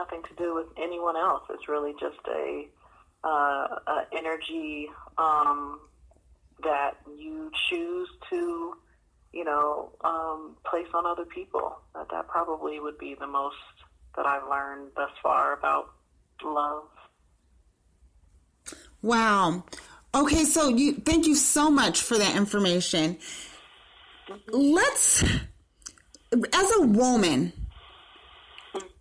nothing to do with anyone else. It's really just a energy that you choose to, place on other people. That probably would be the most that I've learned thus far about love. Wow. Okay, so thank you so much for that information. Let's, as a woman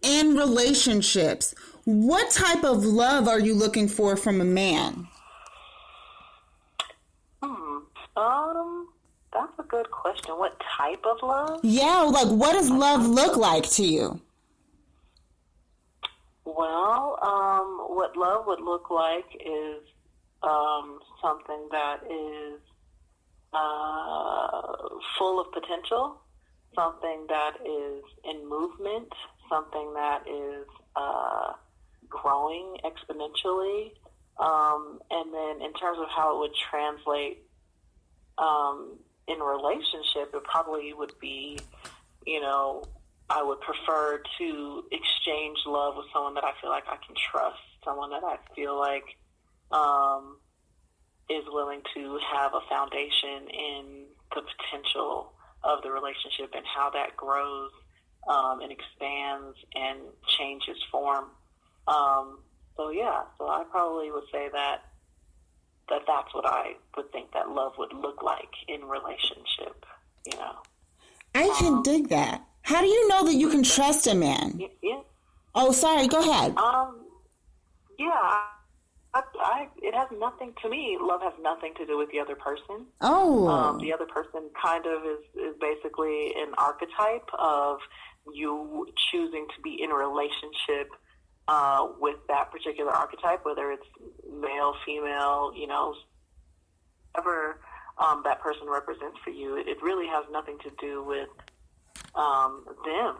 in relationships, what type of love are you looking for from a man? That's a good question. What type of love? Yeah, like what does love look like to you? Well, what love would look like is something that is full of potential, something that is in movement, something that is growing exponentially. And then in terms of how it would translate in relationship, it probably would be, I would prefer to exchange love with someone that I feel like I can trust, someone that I feel like is willing to have a foundation in the potential of the relationship and how that grows and expands and changes form. So I probably would say that's what I would think that love would look like in relationship, I can dig that. How do you know that you can trust a man? Yeah. Oh, sorry, go ahead. It has nothing, to me, love has nothing to do with the other person. Oh. The other person kind of is basically an archetype of you choosing to be in a relationship with that particular archetype, whether it's male, female, whatever that person represents for you. It really has nothing to do with them.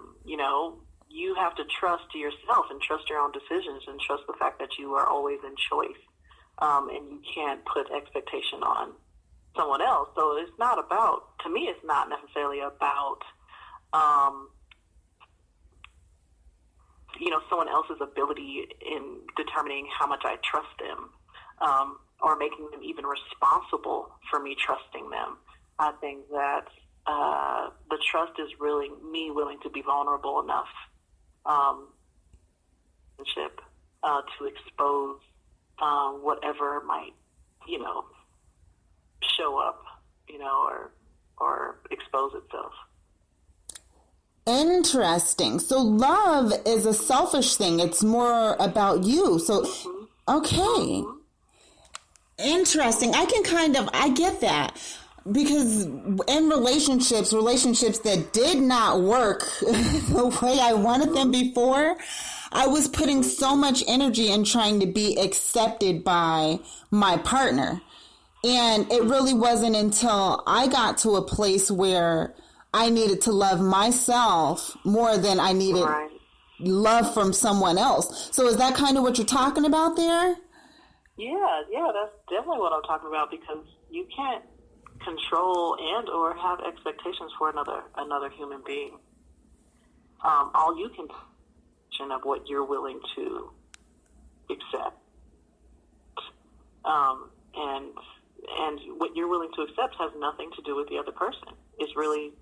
You have to trust yourself and trust your own decisions and trust the fact that you are always in choice. And you can't put expectation on someone else. So it's not about, to me, it's not necessarily about, someone else's ability in determining how much I trust them, or making them even responsible for me trusting them. I think that the trust is really me willing to be vulnerable enough to expose whatever might, show up, or expose itself. Interesting. So love is a selfish thing. It's more about you. So, okay. Interesting. I get that. Because in relationships that did not work the way I wanted them before, I was putting so much energy in trying to be accepted by my partner. And it really wasn't until I got to a place where I needed to love myself more than I needed love from someone else. So is that kind of what you're talking about there? Yeah, that's definitely what I'm talking about, because you can't control and or have expectations for another human being. All you can of what you're willing to accept, and what you're willing to accept has nothing to do with the other person. It's really,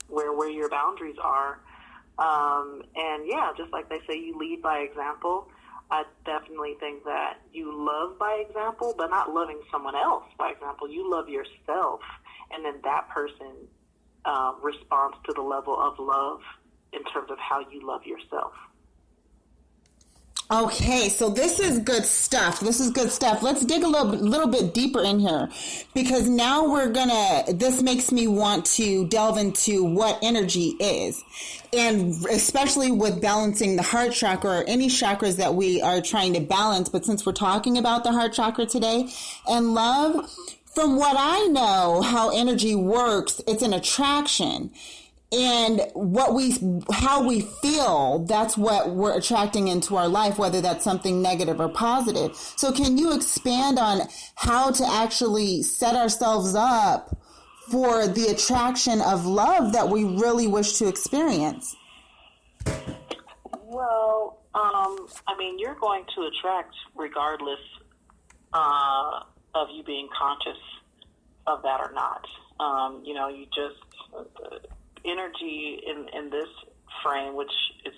where your boundaries are, and yeah, just like they say, you lead by example. I definitely think that you love by example, but not loving someone else by example. You love yourself, and then that person responds to the level of love in terms of how you love yourself. Okay, so this is good stuff. Let's dig a little bit deeper in here, because now this makes me want to delve into what energy is, and especially with balancing the heart chakra or any chakras that we are trying to balance. But since we're talking about the heart chakra today and love, from what I know how energy works, it's an attraction. And how we feel, that's what we're attracting into our life, whether that's something negative or positive. So can you expand on how to actually set ourselves up for the attraction of love that we really wish to experience? I mean, you're going to attract regardless of you being conscious of that or not. You just energy in this frame, which is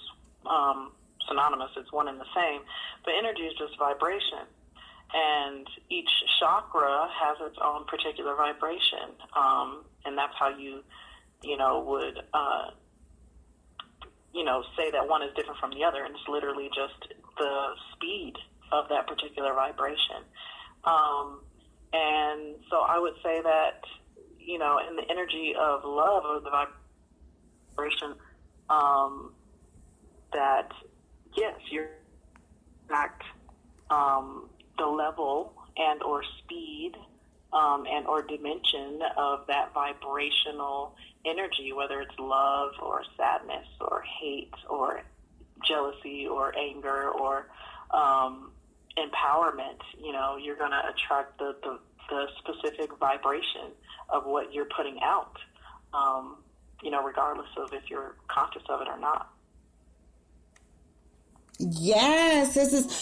synonymous, it's one and the same, but energy is just vibration. And each chakra has its own particular vibration. And that's how you would, say that one is different from the other. And it's literally just the speed of that particular vibration. And so I would say that, in the energy of love or the vibration, that, yes, you're back, the level and or speed and or dimension of that vibrational energy, whether it's love or sadness or hate or jealousy or anger or empowerment. You're going to attract the specific vibration of what you're putting out, regardless of if you're conscious of it or not. Yes,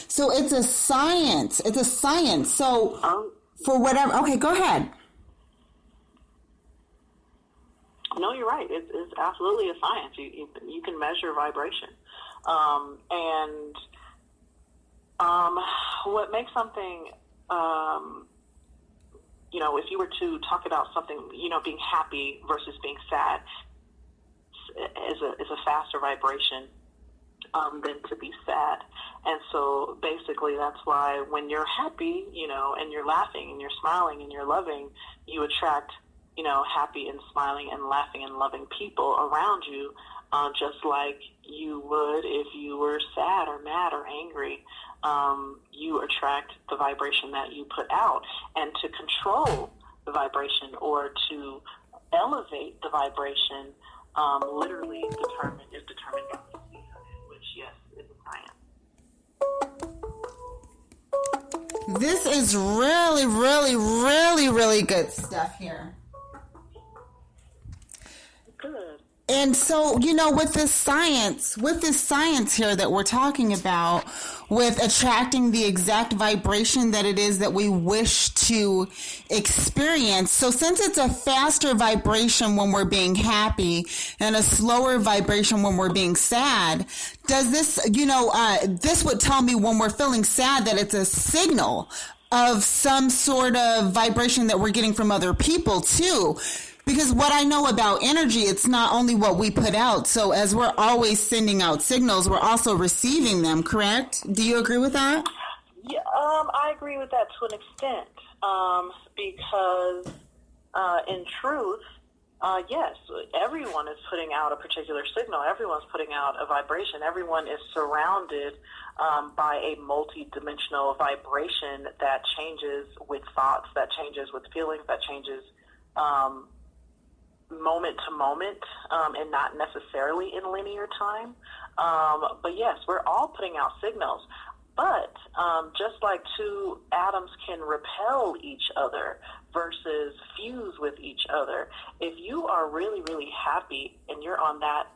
so it's a science. It's a science. So for whatever, okay, go ahead. No, you're right. It's absolutely a science. You can measure vibration. And what makes something, if you were to talk about something, being happy versus being sad is a faster vibration than to be sad. And so basically that's why when you're happy, and you're laughing and you're smiling and you're loving, you attract, happy and smiling and laughing and loving people around you, just like you would if you were sad or mad or angry. You attract the vibration that you put out. And to control the vibration or to elevate the vibration, literally is determined by the speed of it, which, yes, is a science. This is really, really, really, really good stuff here. Good. And so, with this science here that we're talking about, with attracting the exact vibration that it is that we wish to experience. So since it's a faster vibration when we're being happy and a slower vibration when we're being sad, does this, this would tell me when we're feeling sad that it's a signal of some sort of vibration that we're getting from other people too. Because what I know about energy, it's not only what we put out. So as we're always sending out signals, we're also receiving them, correct? Do you agree with that? Yeah, I agree with that to an extent. Because in truth, yes, everyone is putting out a particular signal. Everyone's putting out a vibration. Everyone is surrounded by a multi-dimensional vibration that changes with thoughts, that changes with feelings, that changes moment to moment, and not necessarily in linear time. But yes, we're all putting out signals. But just like two atoms can repel each other versus fuse with each other, if you are really, really happy and you're on that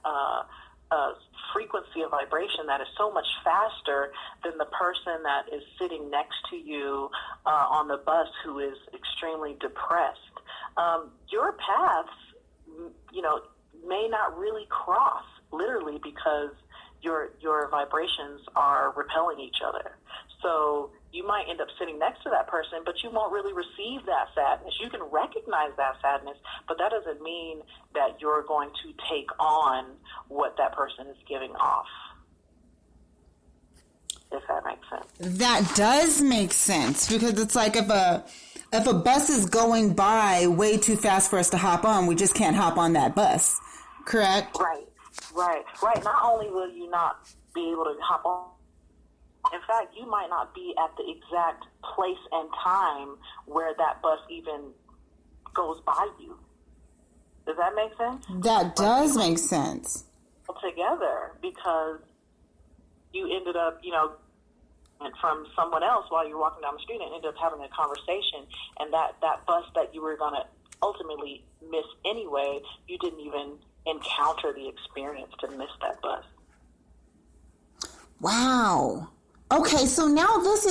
frequency of vibration that is so much faster than the person that is sitting next to you on the bus who is extremely depressed, your paths may not really cross, literally, because your vibrations are repelling each other. So you might end up sitting next to that person, but you won't really receive that sadness. You can recognize that sadness, but that doesn't mean that you're going to take on what that person is giving off, if that makes sense. That does make sense, because it's like if a bus is going by way too fast for us to hop on, we just can't hop on that bus, correct? Right. Not only will you not be able to hop on, in fact, you might not be at the exact place and time where that bus even goes by you. Does that make sense? That does make sense. Together, because you ended up, from someone else while you're walking down the street and ended up having a conversation, and that bus that you were going to ultimately miss anyway, you didn't even encounter the experience to miss that bus. Wow. Okay, so now this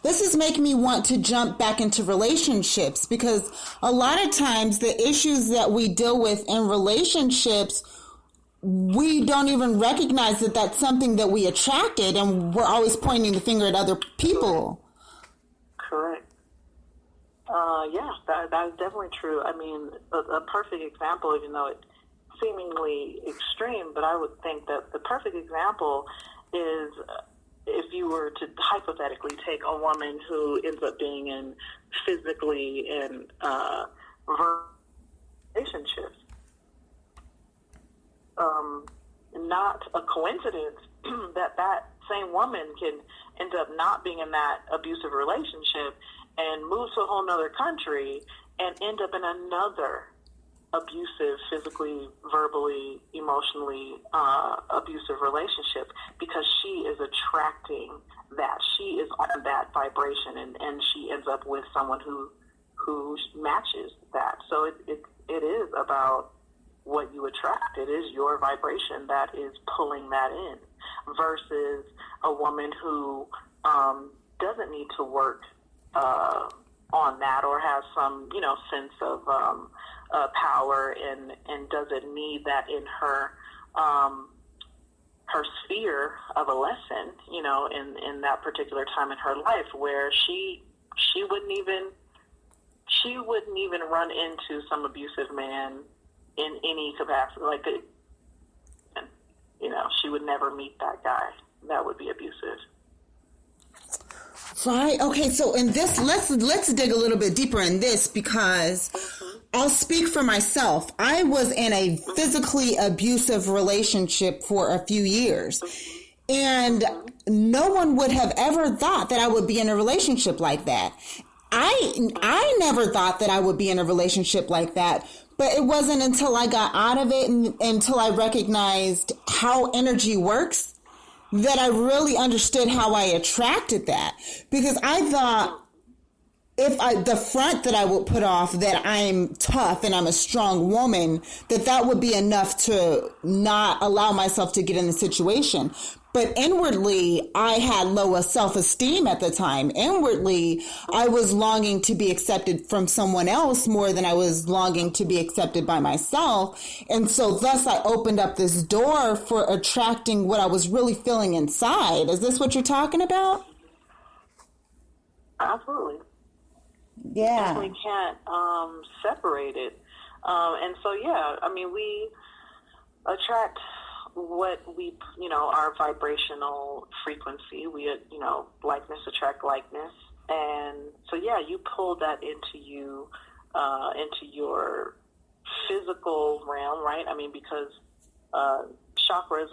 is making me want to jump back into relationships, because a lot of times the issues that we deal with in relationships, we don't even recognize that that's something that we attracted, and we're always pointing the finger at other people. Correct. Yeah, that is definitely true. I mean, a perfect example, even though it's seemingly extreme, but I would think that the perfect example is if you were to hypothetically take a woman who ends up being in physically and relationships. Not a coincidence that same woman can end up not being in that abusive relationship and move to a whole nother country and end up in another abusive, physically, verbally, emotionally abusive relationship, because she is attracting that. She is on that vibration, and she ends up with someone who matches that. So it is about what you attract. It is your vibration that is pulling that in, versus a woman who doesn't need to work on that, or has some, sense of power and doesn't need that in her her sphere of a lesson, in that particular time in her life, where she wouldn't even run into some abusive man in any capacity. Like, she would never meet that guy that would be abusive. Right. Okay. So in this, let's dig a little bit deeper in this, because I'll speak for myself. I was in a physically abusive relationship for a few years, and no one would have ever thought that I would be in a relationship like that. I never thought that I would be in a relationship like that, but it wasn't until I got out of it and until I recognized how energy works that I really understood how I attracted that. Because I thought the front that I would put off, that I'm tough and I'm a strong woman, that would be enough to not allow myself to get in the situation. But inwardly, I had low self-esteem at the time. Inwardly, I was longing to be accepted from someone else more than I was longing to be accepted by myself. And so thus I opened up this door for attracting what I was really feeling inside. Is this what you're talking about? Absolutely. Yeah. Definitely can't separate it. And so, yeah, I mean, we attract what we, our vibrational frequency. We, likeness attract likeness. And so, yeah, you pull that into you, into your physical realm, right? I mean, because chakras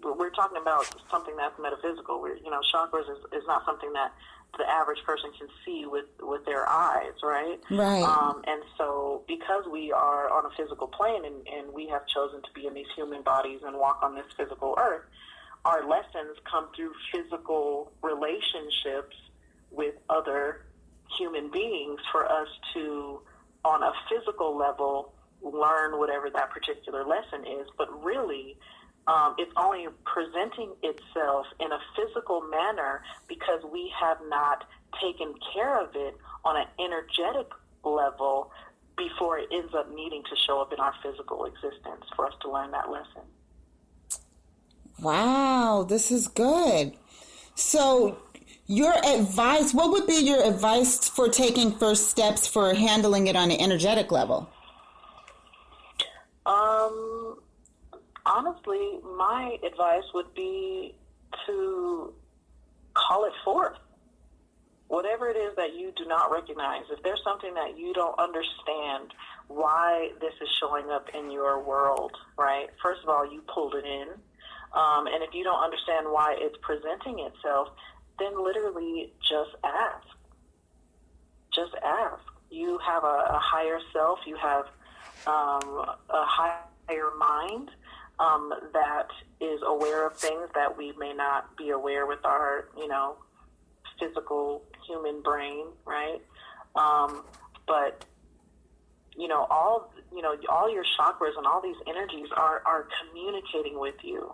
we're talking about something that's metaphysical. Chakras is not something that the average person can see with their eyes, right? Right. And so because we are on a physical plane and we have chosen to be in these human bodies and walk on this physical earth, our lessons come through physical relationships with other human beings for us to, on a physical level, learn whatever that particular lesson is. But really, it's only presenting itself in a physical manner because we have not taken care of it on an energetic level before it ends up needing to show up in our physical existence for us to learn that lesson. Wow, this is good. So your advice, what would be your advice for taking first steps for handling it on an energetic level? Honestly, my advice would be to call it forth. Whatever it is that you do not recognize, if there's something that you don't understand why this is showing up in your world, right? First of all, you pulled it in. And if you don't understand why it's presenting itself, then literally just ask. Just ask. You have a higher self. You have a higher mind that is aware of things that we may not be aware with our, physical human brain, right? But all your chakras and all these energies are communicating with you.